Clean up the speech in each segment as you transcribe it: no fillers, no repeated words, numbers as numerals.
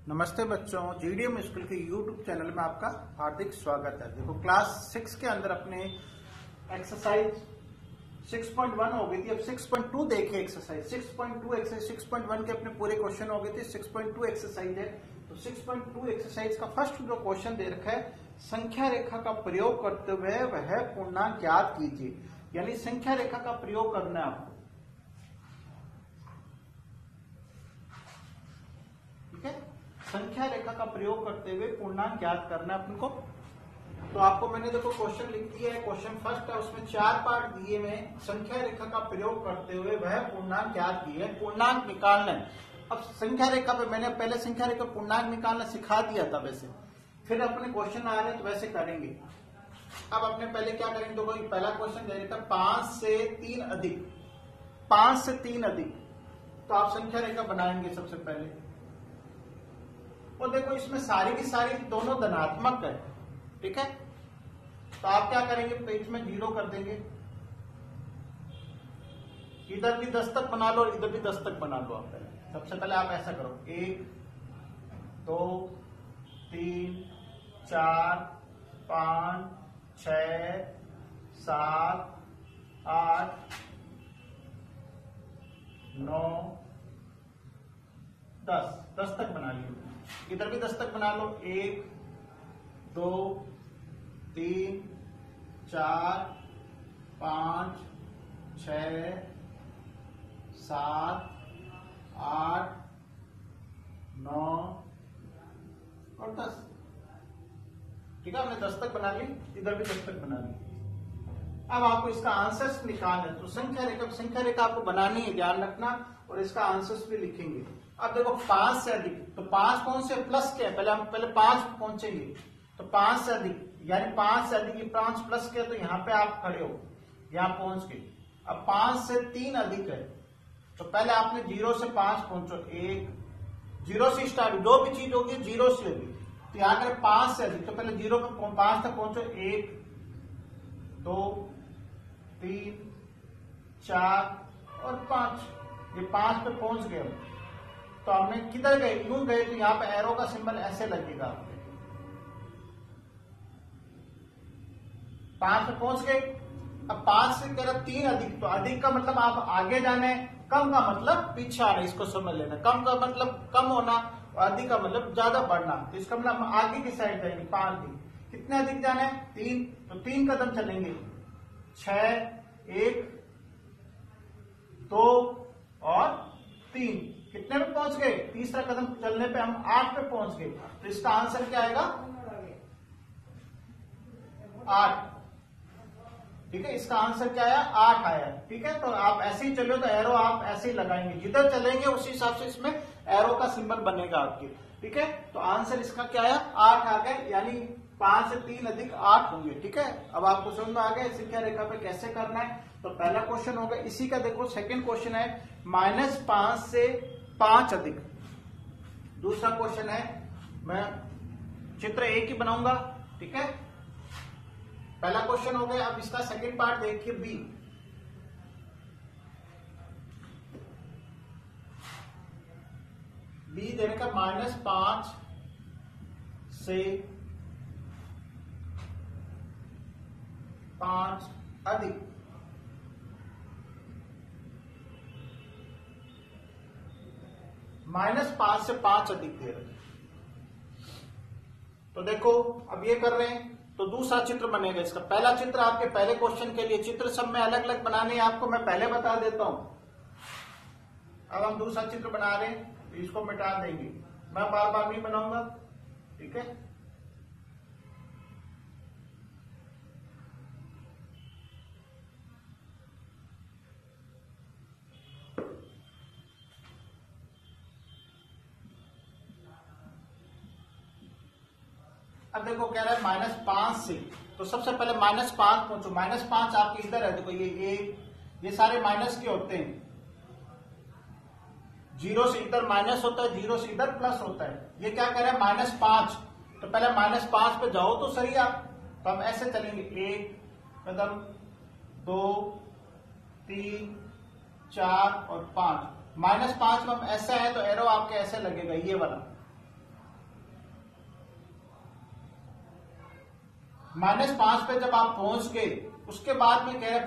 नमस्ते बच्चों, GDM school के यूट्यूब चैनल में आपका हार्दिक स्वागत है। देखो क्लास 6 के अंदर अपने एक्सरसाइज 6.1 हो गई थी। अब 6.2 देखिए। एक्सरसाइज 6.2 एक्सरसाइज 6.1 के अपने पूरे क्वेश्चन हो गए थे। 6.2 एक्सरसाइज है। तो 6.2 एक्सरसाइज का फर्स्ट जो क्वेश्चन दे रखा है, संख्या रेखा का प्रयोग करते हुए वह पूर्णांक ज्ञात कीजिए। यानी संख्या रेखा का प्रयोग करना है आपको। ठीक है, संख्या रेखा का प्रयोग करते हुए पूर्णांक ज्ञात करना है अपन को। तो आपको मैंने देखो क्वेश्चन लिख दिया है। क्वेश्चन फर्स्ट है, उसमें 4 पार्ट दिए हुए। संख्या रेखा का प्रयोग करते हुए वह पूर्णांक ज्ञात किए, पूर्णांक निकालना है। अब संख्या रेखा पे मैंने पहले संख्या रेखा पूर्णांक निकालना सिखा दिया था वैसे, फिर अपने क्वेश्चन आ रहे हैं तो वैसे करेंगे। अब अपने पहले क्या करेंगे, तो कोई पहला क्वेश्चन दे रखा 5 से 3 अधिक, 5 से 3 अधिक। तो आप संख्या रेखा बनाएंगे सबसे पहले। और देखो इसमें सारी की सारी दोनों धनात्मक है। ठीक है, तो आप क्या करेंगे, पेज में 0 कर देंगे। इधर भी 10 तक बना लो, इधर भी 10 तक बना लो। आप पहले सबसे पहले आप ऐसा करो, 1 2 3 4 5 6 7 8 9 10 तक बना लियो। इधर भी 10 तक बना लो, 1 2 3 4 5 6 7 8 9 और 10। ठीक है, हमने 10 तक बना ली, इधर भी 10 तक बना ली। अब आपको इसका आंसर्स निकालना है। तो संख्या रेखा आपको बनानी है, ध्यान रखना, और इसका आंसर्स भी लिखेंगे। अब देखो 5 से अधिक, तो 5 कौन से प्लस के है, पहले 5 पहुंचेंगे। तो 5 से अधिक यानी 5 से अधिक, 5 प्लस के, तो यहाँ पे आप खड़े हो, यहाँ पहुंच गए। अब 5 से 3 अधिक है, तो पहले आपने 0 से 5 पहुंचो। 1 0 से स्टार्ट, जो भी चीज होगी 0 से होगी। तो यहाँ करें 5 से अधिक, तो पहले 0 पे 5 तक पहुंचो। 1 2 3 4 और 5, ये 5 पे पहुंच गए। तो हमने किधर गए, यूं गए, तो यहाँ पे एरो का सिंबल ऐसे लगेगा। 5 पे पहुंच गए। अब 5 से कह रहा 3 अधिक, तो अधिक का मतलब आप आगे जाने, कम का मतलब पीछे आना, इसको समझ लेना। कम का मतलब कम होना, और अधिक का मतलब ज्यादा बढ़ना। तो इसका मतलब हम आगे की साइड जाएंगे। 5 अधिक, कितने अधिक जाना है, 3, तो 3 कदम चलेंगे। 6 1 2 और 3, कितने पे पहुंच गए, तीसरा कदम चलने पे हम 8 पे पहुंच गए। तो इसका आंसर क्या आएगा, 8। ठीक है, इसका आंसर क्या आया, 8 आया। ठीक है, तो आप ऐसे ही चलो, तो एरो आप ऐसे ही लगाएंगे, जिधर चलेंगे उसी हिसाब से इसमें एरो का सिंबल बनेगा आपके। ठीक है, तो आंसर इसका क्या आया, 8 आ गया। यानी 5 से 3 अधिक 8 होंगे। ठीक है, अब आपको समझ में आ गया संख्या रेखा पे कैसे करना है। तो पहला क्वेश्चन हो गया। इसी का देखो सेकंड क्वेश्चन है, -5 से 5 अधिक। दूसरा क्वेश्चन है, मैं चित्र एक ही बनाऊंगा। ठीक है, पहला क्वेश्चन हो गया। अब इसका सेकंड पार्ट देखिए, बी। बी देने का -5 से 5 अधिक। -5 से 5 अधिक दे रहे। तो देखो अब ये कर रहे हैं, तो दूसरा चित्र बनेगा इसका। पहला चित्र आपके पहले क्वेश्चन के लिए, चित्र सब में अलग अलग बनाने हैं आपको, मैं पहले बता देता हूं। अब हम दूसरा चित्र बना रहे हैं, तो इसको मिटा देंगे, मैं बार बार नहीं बनाऊंगा। ठीक है, अब देखो कह रहा है -5 से, तो सबसे पहले -5 पहुंचो। -5 आपके इधर है, देखो ये सारे माइनस के होते हैं। 0 से इधर माइनस होता है, 0 से इधर प्लस होता है। ये क्या कह रहा है, -5, तो पहले -5 पे जाओ तो सही आप। तो हम ऐसे चलेंगे, 1 कदम 2 3 4 और 5। -5 में हम ऐसा है तो एरो आपके ऐसे लगेगा, ये वाला। -5 पे जब आप पहुंच गए, उसके बाद में कह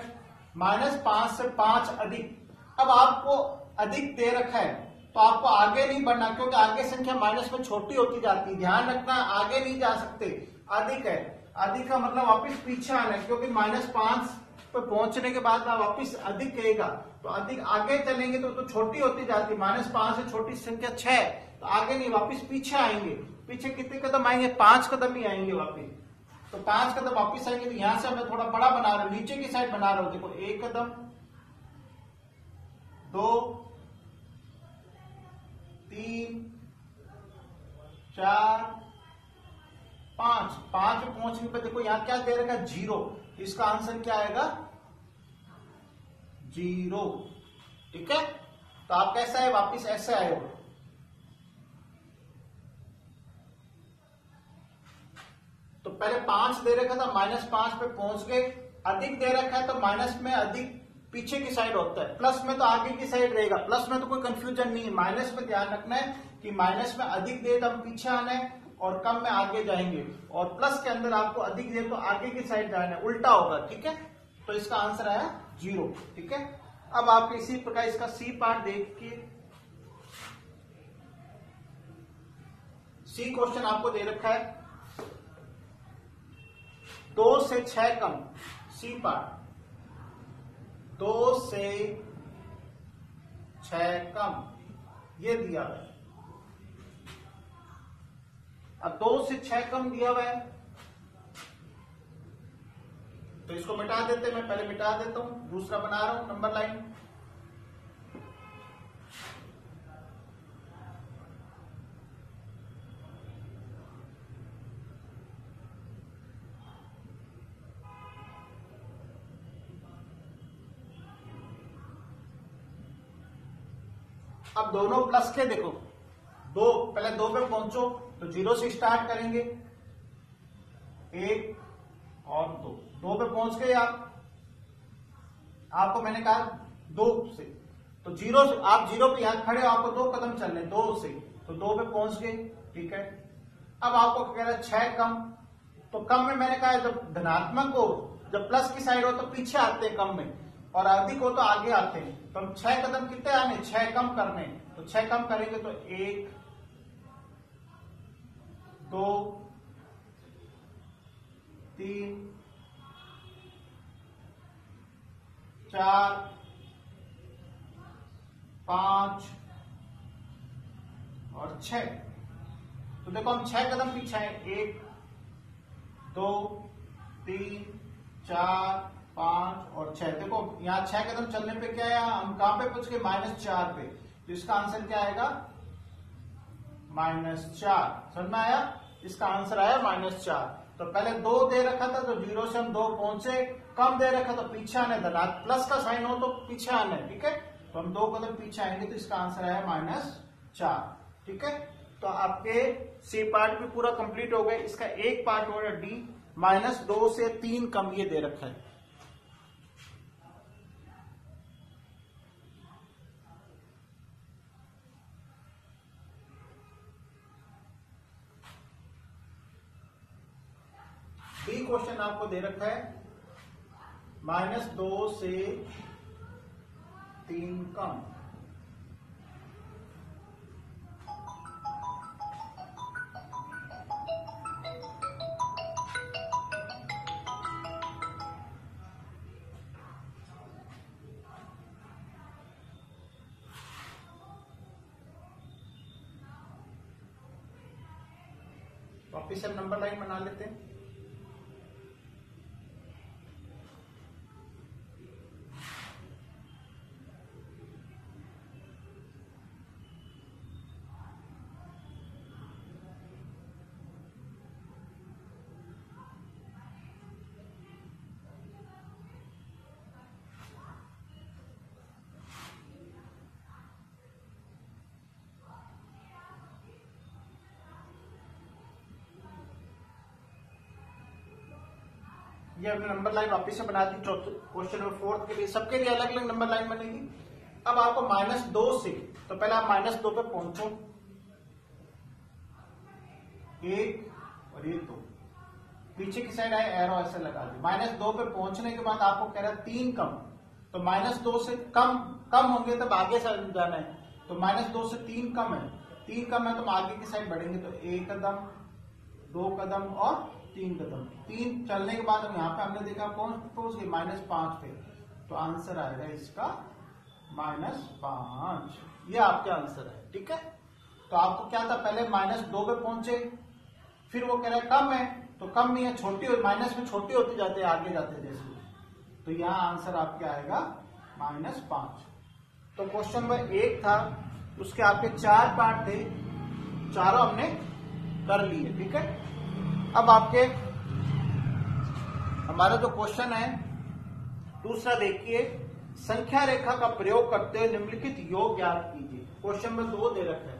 -5 से 5 अधिक। अब आपको अधिक दे रखा है तो आपको आगे नहीं बढ़ना, क्योंकि आगे संख्या माइनस में छोटी होती जाती है। ध्यान रखना, आगे नहीं जा सकते। अधिक है, अधिक का मतलब वापस पीछे आना है, क्योंकि -5 पे पहुंचने के बाद वापस अधिक कहेगा तो अधिक आगे चलेंगे तो छोटी होती जाती है। -5 से छोटी संख्या 6, तो आगे नहीं, वापस पीछे आएंगे। पीछे कितने कदम आएंगे? 5 कदम ही आएंगे वापस। तो 5 कदम वापस आएंगे, तो यहां से मैं थोड़ा बड़ा बना रहा हूं, नीचे की साइड बना रहा हूं। देखो 1 कदम, 2, 3, 4, 5। 5 पे पहुंचने पर देखो यहां क्या दे रखा है? 0। इसका आंसर क्या आएगा? 0। ठीक है, तो आप कैसा है? वापिस ऐसे आए हो। तो पहले 5 दे रखा था, -5 पे पहुंच गए। अधिक दे रखा है तो माइनस में अधिक पीछे की साइड होता है, प्लस में तो आगे की साइड रहेगा। प्लस में तो कोई कंफ्यूजन नहीं है। माइनस में ध्यान रखना है कि माइनस में अधिक दे तो हम पीछे आना है और कम में आगे जाएंगे, और प्लस के अंदर आपको अधिक दे तो आगे की साइड जाना है, उल्टा होगा। ठीक है, तो इसका आंसर आया 0। ठीक है, अब आप इसी प्रकार इसका सी पार्ट देखिए। सी क्वेश्चन आपको दे रखा है 2 से 6 कम। सी पार्ट 2 से 6 कम ये दिया हुआ है। अब 2 से 6 कम दिया हुआ है तो इसको मिटा देते, मैं पहले मिटा देता हूं, दूसरा बना रहा हूं नंबर लाइन। अब दोनों प्लस के देखो, 2 पहले 2 पे पहुंचो तो 0 से स्टार्ट करेंगे, 1 और 2 पे पहुंच गए आप। आपको मैंने कहा 2 से, तो 0 से आप 0 पे यहां खड़े हो, आपको 2 कदम चलने, 2 से तो 2 पे पहुंच गए। ठीक है, अब आपको कह रहा है 6 कम। तो कम में मैंने कहा जब धनात्मक हो, जब प्लस की साइड हो तो पीछे आते हैं कम में, और अधिक हो तो आगे आते हैं। तो हम 6 कदम कितने आने? 6 कम करने। तो 6 कम करेंगे तो 1, 2, 3, 4, 5 और 6। तो देखो हम 6 कदम पीछे आए, 1, 2, 3, 4, 5 और 6। देखो यहां 6 कदम चलने पे क्या है? हम कहां पे पहुंच गए? -4 पे। तो इसका आंसर क्या आएगा? -4। समझ में आया? इसका आंसर आया -4। तो पहले 2 दे रखा था तो 0 से हम 2 पहुंचे, कम दे रखा तो पीछे आने, प्लस का साइन हो तो पीछे आने। ठीक है, तो हम 2 कदम पीछे आएंगे तो इसका आंसर आया -4। ठीक है, तो आपके सी पार्ट भी पूरा कंप्लीट हो गया। इसका एक पार्ट हो रहा है डी, -2 से 3 कम ये दे रखा है। बी क्वेश्चन आपको दे रखा है -2 से 3 कम। वापिस हम नंबर लाइन बना लेते हैं। ये हमने नंबर लाइन वापस से बना दी। क्वेश्चन नंबर 4 के लिए सबके लिए अलग अलग नंबर लाइन बनेगी। अब आपको -2 से, तो पहले आप -2 पे पहुंचो, 1 और ये 2। पीछे की साइड आए एरो ऐसे लगा दी। -2 पे पहुंचने के बाद आपको कह रहा है 3 कम, तो -2 से कम होंगे तब आगे साइड जाना है। तो -2 से 3 कम है, 3 कम है तो हम आगे की साइड बढ़ेंगे। तो 1 कदम, 2 कदम और 3 कदम। 3 चलने के बाद हम यहाँ पे हमने देखा पहुंच गए -5 पे, तो आंसर आएगा इसका -5। ये आपका आंसर है। ठीक है, तो आपको क्या था, पहले -2 पे पहुंचे, फिर वो कह रहा है कम है, तो कम नहीं है, छोटी माइनस में छोटी होती जाते हैं आगे जाते जैसे, तो यहाँ आंसर आपके आएगा -5। तो क्वेश्चन नंबर 1 था, उसके आपके 4 पार्ट थे, चारों हमने कर लिए। ठीक है, अब आपके हमारा जो क्वेश्चन है दूसरा देखिए, संख्या रेखा का प्रयोग करते हुए निम्नलिखित योग ज्ञात कीजिए। क्वेश्चन नंबर 2 दे रखा है।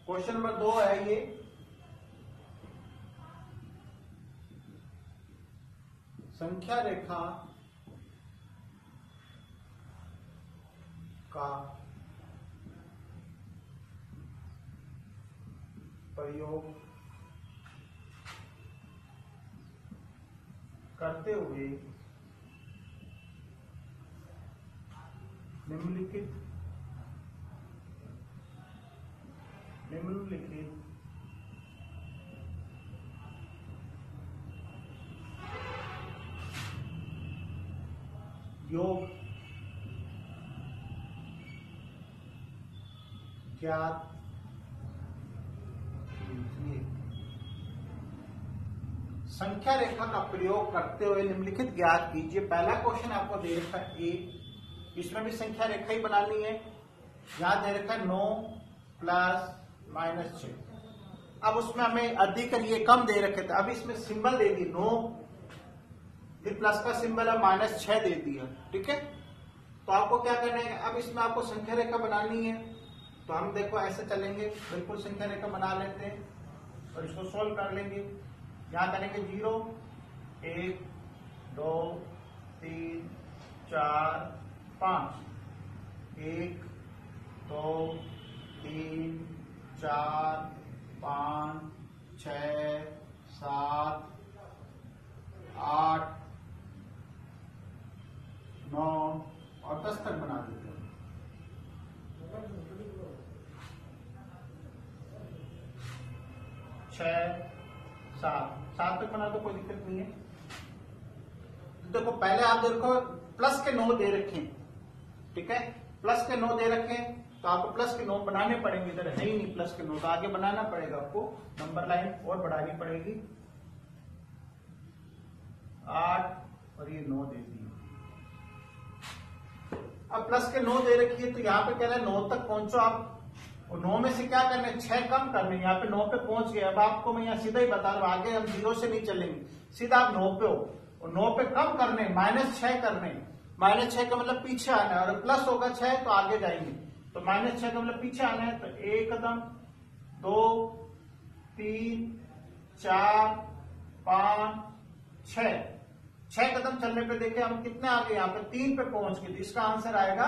क्वेश्चन नंबर 2 है ये, संख्या रेखा का प्रयोग करते हुए निम्नलिखित योग ज्ञात कीजिए। संख्या रेखा का प्रयोग करते हुए निम्नलिखित ज्ञात कीजिए। पहला क्वेश्चन आपको दे रखा है ए, इसमें भी संख्या रेखा ही बनानी है। यहां दे रखा है 9 प्लस -6। अब उसमें हमें अधिक और ये कम दे रखे थे, अब इसमें सिंबल दे दी 9, फिर प्लस का सिंबल है -6 दे दिया। ठीक है, तो आपको क्या करना है, अब इसमें आपको संख्या रेखा बनानी है। तो हम देखो ऐसे चलेंगे, बिल्कुल संख्या रेखा बना लेते हैं और इसको सोल्व कर लेंगे। यहां करेंगे 0, 1, 2, 3, 4, 5, 1, 2, 3, 4, 5, 6, 7, 8, 9 और 10 तक बना देते हैं। 6, 7 तक बना तो कोई दिक्कत नहीं है। तो देखो पहले आप देखो प्लस के 9 दे रखे, ठीक है, प्लस के 9 दे रखे, तो आपको प्लस के 9 बनाने पड़ेंगे। इधर है ही नहीं प्लस के 9, तो आगे बनाना पड़ेगा आपको, नंबर लाइन और बढ़ानी पड़ेगी। 8 और ये 9 दे दी। अब प्लस के 9 दे रखी है, तो यहाँ पे कह रहा है 9 तक पहुंचो आप, और 9 में से क्या करना है, 6 कम करने। यहाँ पे 9 पे पहुंच गए। अब आपको मैं यहाँ सीधा ही बता रहा हूं, आगे हम 0 से नहीं चलेंगे, सीधा आप 9 पे हो, और 9 पे कम करने, -6 करने। -6 का मतलब पीछे आना है, और प्लस होगा 6 तो आगे जाएंगे। तो -6 का मतलब पीछे आना है, तो 1 कदम, 2, 3, 4, 5, 6 कदम चलने पे देखे हम कितने आगे, यहाँ पे 3 पे पहुंच गए, तो इसका आंसर आएगा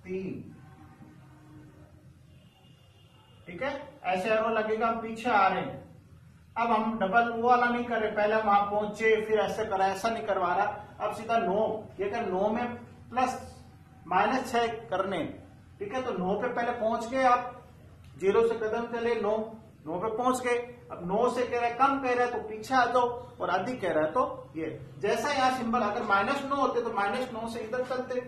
3। ठीक है, ऐसे एरो लगेगा, हम पीछे आ रहे हैं। अब हम डबल वो वाला नहीं कर रहे, पहले हम वहां पहुंचे फिर ऐसे करा, ऐसा नहीं करवा रहा। अब सीधा 9, ये कर 9 में प्लस -6 करने। ठीक है, तो 9 पे पहले पहुंच गए आप, 0 से कदम चले, 9 पे पहुंच गए। अब 9 से कह रहा है कम कह रहा है तो पीछे आ जाओ, और अधिक कह रहा है तो ये। जैसा यहाँ सिंबल, अगर -9 होते तो -9 से इधर चलते,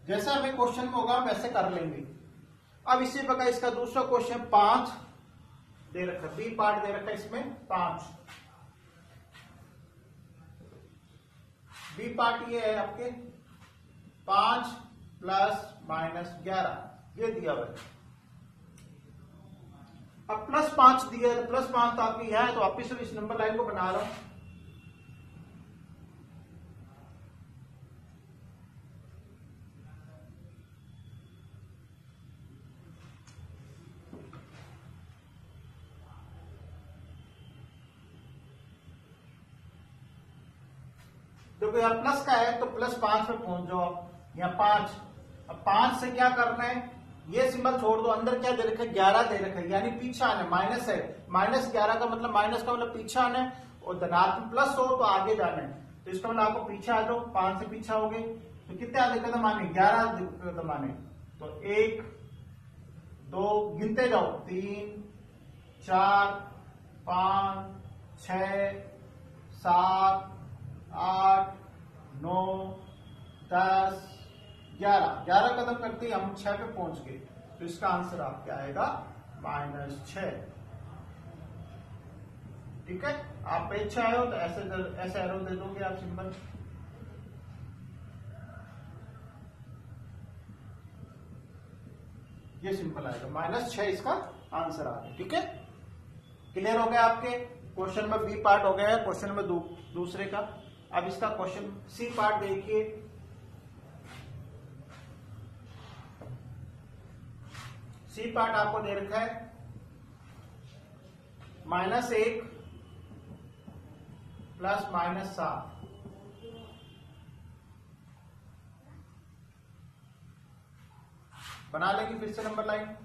जैसा हमें क्वेश्चन में होगा वैसे कर लेंगे। अब इसी प्रकार इसका दूसरा क्वेश्चन 5 दे रखा, बी पार्ट दे रखा, इसमें 5। बी पार्ट ये है आपके 5 प्लस -11, ये दिया हुआ है। अब +5 दिया है, तो +5 तो आपके यहां है, तो वापिस इस नंबर लाइन को बना रहा हूं। देखो यार प्लस का है तो +5 पे पहुंच जाओ या 5। अब 5 से क्या करना है, ये सिंबल छोड़ दो, अंदर क्या दे रखा है 11 दे रखा है, यानी पीछे आना, माइनस है, -11 का मतलब माइनस का मतलब पीछे आना है, और धनात्मक प्लस हो तो आगे जाना है। तो इसका मतलब आपको पीछे आ जाओ, 5 से पीछे आओगे तो कितने आगे कदम आने, 11 कदम आने। तो 1 2 गिनते जाओ, 3 4 5 6 7 8 9 10 11 कदम करते ही हम 6 पे पहुंच गए। तो इसका आंसर आपका आएगा -6। ठीक है, आप पे इच्छा आए हो तो ऐसे एरो दे दोगे आप सिंबल। ये सिंपल आएगा, -6 इसका आंसर आ गया। ठीक है, क्लियर हो गया आपके क्वेश्चन में बी पार्ट हो गया, क्वेश्चन में दूसरे का। अब इसका क्वेश्चन सी पार्ट देखिए। सी पार्ट आपको दे रखा है -1 प्लस -7। बना लेंगे फिर से नंबर लाइन।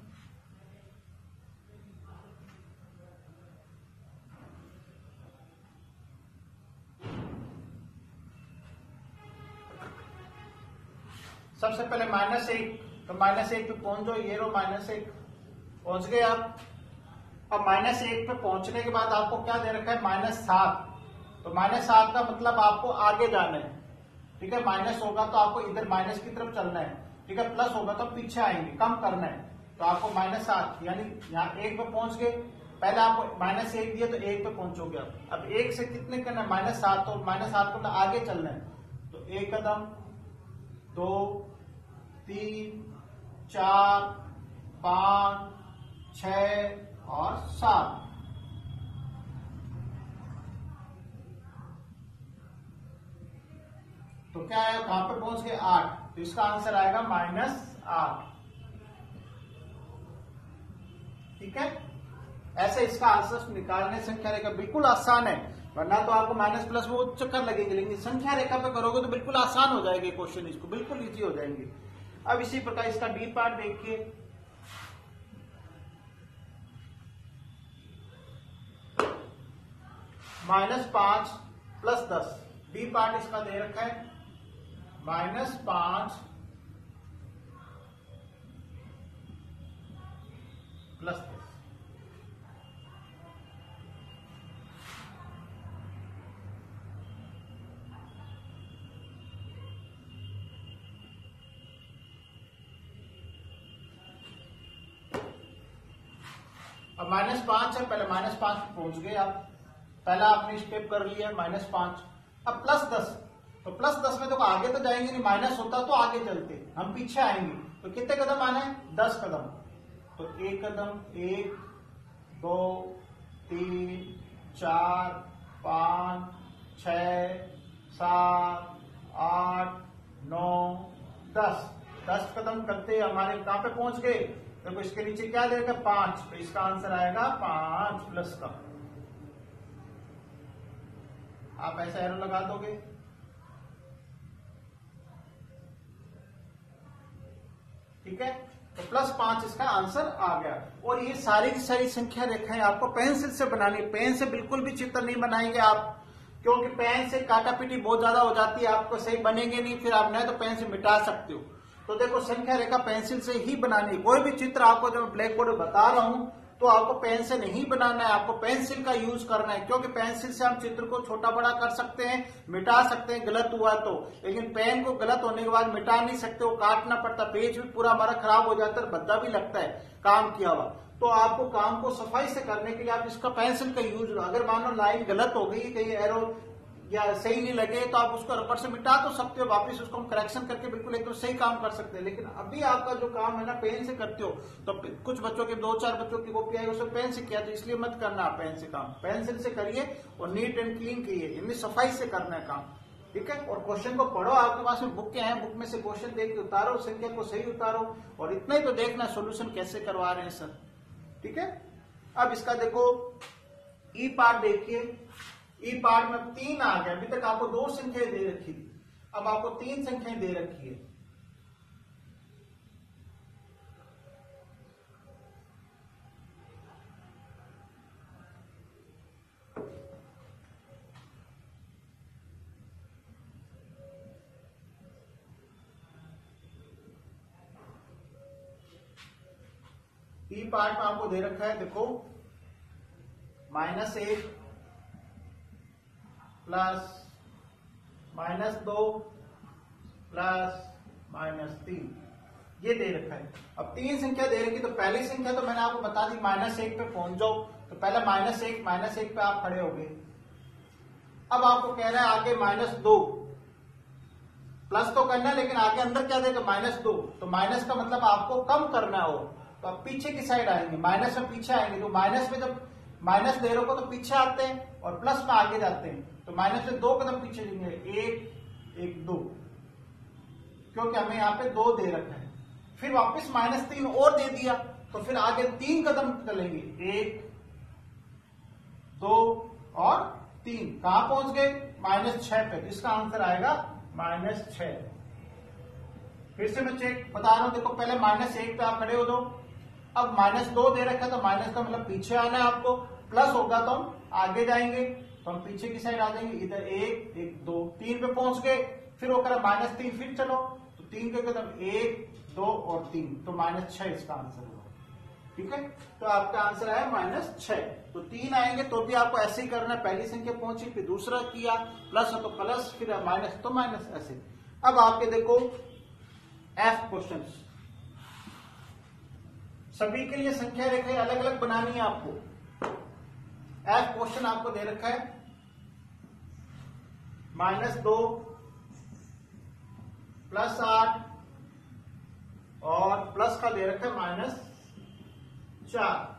सबसे पहले -1, तो -1 पे पहुंच जाओ, ये रो -1 पहुंच गए आप। अब -1 पे पहुंचने के बाद आपको क्या दे रखा है -7, तो -7 का मतलब आपको आगे जाना है। ठीक है, माइनस होगा तो आपको इधर माइनस की तरफ चलना है। ठीक है, प्लस होगा तो पीछे आएंगे, कम करना है। तो आपको -7 यानी यहाँ 1 पे पहुंच गए, पहले आपको -1 दिया तो 1 पे पहुंचोगे आप। अब 1 से कितने करना है -7, तो -7 को आगे चलना है। तो 1 कदम 2 3 4 5 6 और 7। तो क्या है, कहां पर पहुंच गए 8, तो इसका आंसर आएगा -8। ठीक है, ऐसे इसका आंसर निकालने संख्या रेखा बिल्कुल आसान है, वरना तो आपको माइनस प्लस वो चक्कर लगेंगे, लेकिन संख्या रेखा पे करोगे तो बिल्कुल आसान हो जाएगा क्वेश्चन, इसको बिल्कुल इजी हो जाएंगे। अब इसी प्रकार इसका डी पार्ट देखिए। -5 + 10, डी पार्ट इसका दे रखा है -5 + 10। अब -5 है, पहले -5 पे पहुंच गए आप, पहला आपने स्टेप कर लिया -5। अब +10, तो +10 में तो आगे तो जाएंगे नहीं, माइनस होता तो आगे चलते, हम पीछे आएंगे। तो कितने कदम आना है 10 कदम। तो 1 कदम 1 2 3 4 5 6 7 8 9 10 कदम करते हमारे कहां पे पहुंच गए, देखो इसके नीचे क्या देगा 5, तो इसका आंसर आएगा 5 प्लस का। आप ऐसा एरो लगा दोगे। ठीक है, तो +5 इसका आंसर आ गया। और ये सारी की सारी संख्या रेखाएं आपको पेंसिल से बनानी, पेन से बिल्कुल भी चित्र नहीं बनाएंगे आप, क्योंकि पेन से काटापीटी बहुत ज्यादा हो जाती है, आपको सही बनेंगे नहीं, फिर आप नहीं तो पेन से मिटा सकते हो। तो देखो संख्या रेखा पेंसिल से ही बनानी, कोई भी चित्र आपको जब ब्लैक बोर्ड बता रहा हूं तो आपको पेन से नहीं बनाना है, आपको पेंसिल का यूज करना है, क्योंकि पेंसिल से हम चित्र को छोटा बड़ा कर सकते हैं, मिटा सकते हैं गलत हुआ तो, लेकिन पेन को गलत होने के बाद मिटा नहीं सकते, वो काटना पड़ता, पेज भी पूरा हमारा खराब हो जाता है, भद्दा भी लगता है काम किया हुआ। तो आपको काम को सफाई से करने के लिए आप इसका पेंसिल का यूज, अगर मान लो लाइन गलत हो गई, कहीं एरो या सही नहीं लगे तो आप उसको रबर से मिटा तो सकते हो, वापस उसको हम करेक्शन करके बिल्कुल एकदम सही काम कर सकते हैं। लेकिन अभी आपका जो काम है ना पेन से करते हो, तो कुछ बच्चों के 2-4 बच्चों की कॉपी आई उसमें पेन से किया, तो इसलिए मत करना आप पेन से काम, पेंसिल से करिए और नीट एंड क्लीन करिए, इतनी सफाई से करना है काम। ठीक है, और क्वेश्चन को पढ़ो, आपके पास में बुक हैं, बुक में से क्वेश्चन देख के उतारो, संख्या को सही उतारो, और इतना ही तो देखना सोल्यूशन कैसे करवा रहे हैं सर। ठीक है, अब इसका देखो ई पार्ट देखिए। ई पार्ट में 3 आ गया। अभी तक आपको 2 संख्याएं दे रखी थी, अब आपको 3 संख्याएं दे रखी है। ई पार्ट में आपको दे रखा है, देखो -1 प्लस -2 प्लस -3 ये दे रखा है। अब 3 संख्या दे रखी, तो पहली संख्या तो मैंने आपको बता दी -1 पे पहुंच जाओ, तो पहले -1 पे आप खड़े हो गए। अब आपको कह रहा है आगे -2 प्लस तो करना है, लेकिन आगे अंदर क्या देगा -2, तो माइनस का मतलब आपको कम करना हो, तो आप पीछे की साइड आएंगे, माइनस में पीछे आएंगे। तो माइनस में जब माइनस दे रहे हो तो पीछे आते हैं और प्लस में आगे जाते हैं, तो माइनस में 2 कदम पीछे लेंगे, 1 1 2, क्योंकि हमें यहाँ पे 2 दे रखा है। फिर वापस -3 और दे दिया, तो फिर आगे 3 कदम चलेंगे, 1 2 और 3, कहां पहुंच गए -6 पे। इसका आंसर आएगा -6। फिर से मैं चेक बता रहा हूं, देखो पहले -1 पे आप खड़े हो जाओ, अब -2 दे रखा है, तो माइनस का मतलब पीछे आना है आपको, प्लस होगा तो हम आगे जाएंगे, तो हम पीछे की साइड आ जाएंगे, इधर 1 1 2 3 पे पहुंच गए। फिर वो करा -3, फिर चलो, तो 3 के कदम 1 2 और 3, तो -6 इसका आंसर होगा। ठीक है, तो आपका आंसर है -6। तो 3 आएंगे तो भी आपको ऐसे ही करना है, पहली संख्या पहुंची, फिर दूसरा किया, प्लस हो तो प्लस, फिर माइनस तो माइनस, ऐसे। अब आपके देखो F क्वेश्चन, सभी के लिए संख्या रेखाएं अलग अलग बनानी है आपको। F क्वेश्चन आपको दे रखा है -2 +8 और प्लस का दे रखा है -4।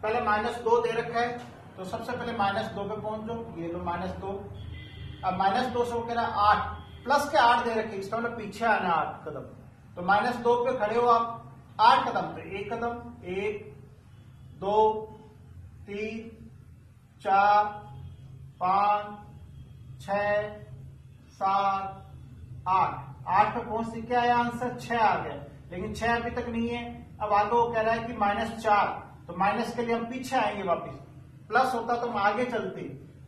पहले -2 दे रखा है, तो सबसे पहले -2 पे पहुंच जाओ, ये लो -2। अब -2 से वो कह रहा है 8, प्लस के 8 दे रखे, इसका मतलब पीछे आना 8 कदम, तो -2 पे खड़े हो आप 8 कदम, तो 1 कदम, 1 2 3 4 5 6 7 8 पे पहुंचते क्या आया आंसर, 6 आ गया, लेकिन 6 अभी तक नहीं है। अब आगे वो कह रहा है कि -4, तो माइनस के लिए हम पीछे आएंगे वापस, प्लस होता तो हम आगे चलते,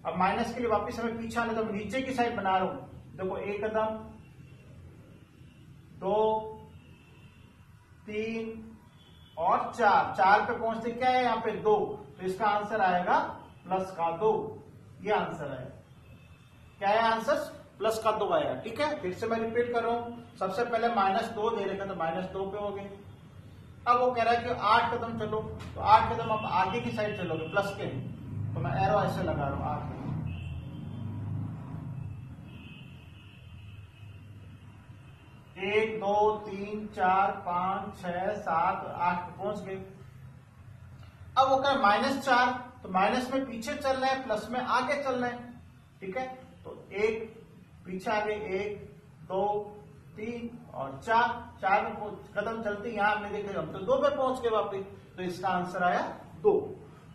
अब माइनस के लिए वापस हमें पीछे आने, तो हम नीचे की साइड बना रहा हूं। देखो 1 कदम 2 3 और 4 पे पहुंचते क्या है यहाँ पे 2, तो इसका आंसर आएगा +2, ये आंसर है। क्या है आंसर, +2 आएगा। ठीक है, फिर से मैं रिपीट कर रहा हूं, सबसे पहले -2 दे रखा, तो -2 पे हो गए। अब वो कह रहा है कि 8 कदम चलो, तो 8 कदम आप आगे की साइड चलोगे, प्लस के, तो मैं एरो ऐसे लगा रहा हूं 8 कदम। 1 2 3 4 5 6 7 8 पहुंच गए। अब वो कह रहा है -4, तो माइनस में पीछे चलना है, प्लस में आगे चलना है। ठीक है, तो 1 पीछे आगे, 1 2 3 और 4 में कदम चलते यहां हमने देखा, हम तो 2 पे पहुंच गए वापिस, तो इसका आंसर आया 2।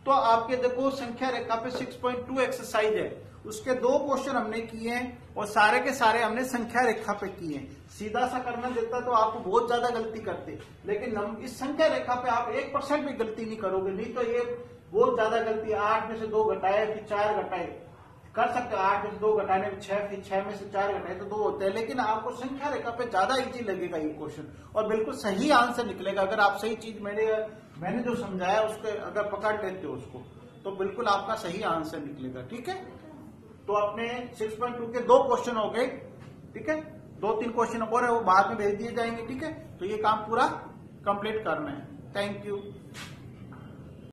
तो आपके देखो संख्या रेखा पे 6.2 एक्सरसाइज है, उसके 2 क्वेश्चन हमने किए हैं और सारे के सारे हमने संख्या रेखा पे किए हैं। सीधा सा करना देता तो आपको बहुत ज्यादा गलती करते, लेकिन इस संख्या रेखा पे आप 1% भी गलती नहीं करोगे, नहीं तो ये बहुत ज्यादा गलती है। 8 में से 2 घटाए, फिर 4 घटाए, कर सकते हो, 8 में से 2 घटाने में 6, फिर 6 में से 4 घटाए तो 2 होते हैं, लेकिन आपको संख्या रेखा पे ज्यादा इजी लगेगा ये क्वेश्चन, और बिल्कुल सही आंसर निकलेगा। अगर आप सही चीज मैंने जो समझाया उसके अगर पकड़ लेते हो उसको, तो बिल्कुल आपका सही आंसर निकलेगा। ठीक है, तो अपने 6.2 के 2 क्वेश्चन हो गए। ठीक है, 2-3 क्वेश्चन और है, वो बाद में भेज दिए जाएंगे। ठीक है, तो ये काम पूरा कंप्लीट करना है। Thank you.